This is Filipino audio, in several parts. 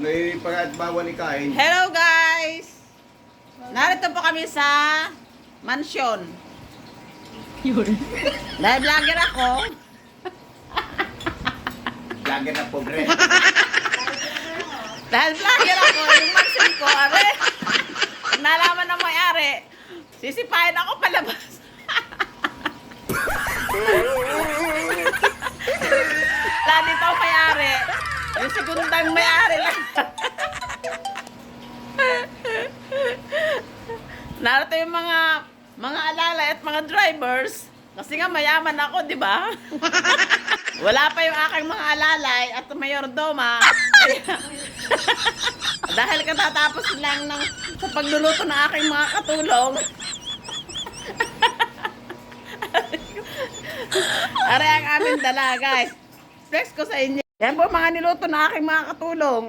May parat bawal ikain. Hello guys! Narito po kami sa mansyon. Yun. Dahil vlogger ako. Lagi na pobre. Dahil vlogger ako, yung mansyon ko, are. Pag nalaman ng may-ari, sisipahin ako palabas. Wala dito ang may-ari. Yung segundang may-ari lang. Narito yung mga alalay at mga drivers. Kasi nga mayaman ako, di ba? Wala pa yung aking mga alalay at mayordoma. Dahil katatapos lang sa pagluluto ng aking mga katulong. Are ang aming dala, guys. Flex ko sa inyo. Yan po mga niluto ng aking mga katulong.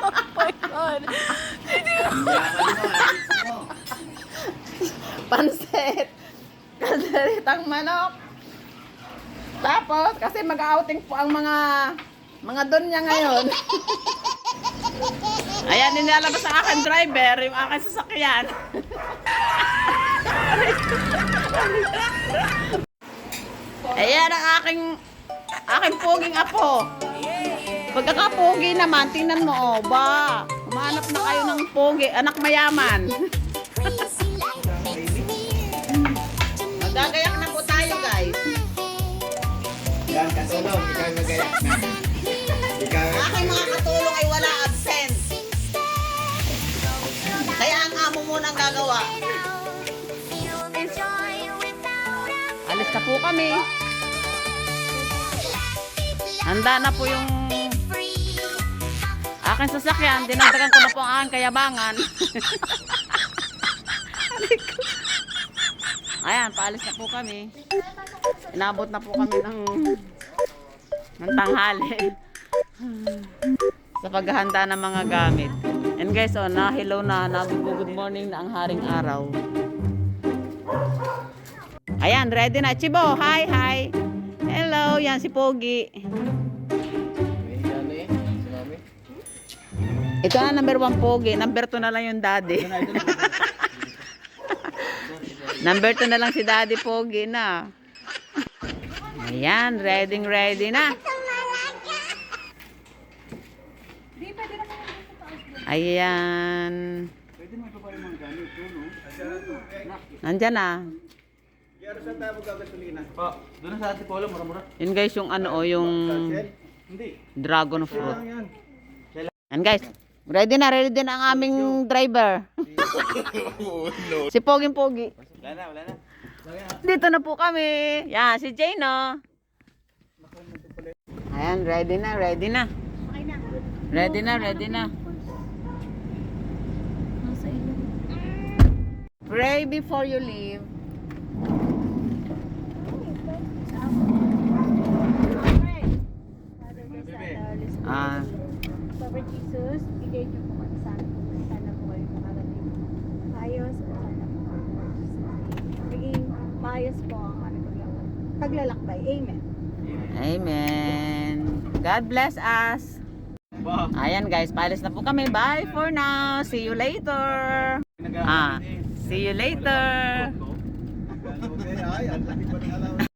Oh my God. Pansit. Kalderitang manok. Tapos, kasi mag-outing po ang mga don niya ngayon. Ayan, nilalabas ang aking driver, yung aking sasakyan. Ayan ang aking poging apo. Pagkakapogi naman, tingnan mo, oh, ba? Umanap na kayo ng pogi, anak mayaman. Magagayak na po tayo, guys. Yan, katulong. Ikaw magayak na. Ikaw. Aking mga katulong ay wala absent. Kaya ang amo muna ang gagawa. Alis na po kami. Handa na po yung aking sasakyan. Dinagdagan ko na po ang aking kayabangan. Ayan, paalis na po kami. Inabot na po kami ng tanghali. Sa paghahanda ng mga gamit. And guys, oh, hello na, good morning na ang haring araw. Ayan, ready na. Chibo, hi, hi. Hello, yan si Pogi. Ito na number 1 Pogi, number 2 na lang yung daddy. Number 2 na lang si Daddy Pogi na. Ayan, ready na. Ayan. Nandyan na. Kaya saan tayo magkagasolina? Pa, doon sa Ate Polo, mura-mura. Yun guys, yung yung Hindi. dragon fruit. Yan. Yan guys, ready na ang aming driver. Si Poging Pogi. Wala na, wala na. Dito na po kami. Yan, si Jane, no? Ayan, ready na. Ready na. Pray before you leave. Ah, Papa Jesus, bigay niyo po kami sana po kayo makarating ayos at sana po maging maayos po ang paglalakbay. Amen. Amen. God bless us. Ayan guys, paalis na po kami. Bye for now. See you later. See you later. Okay, ay, ang laki pa ng alaw.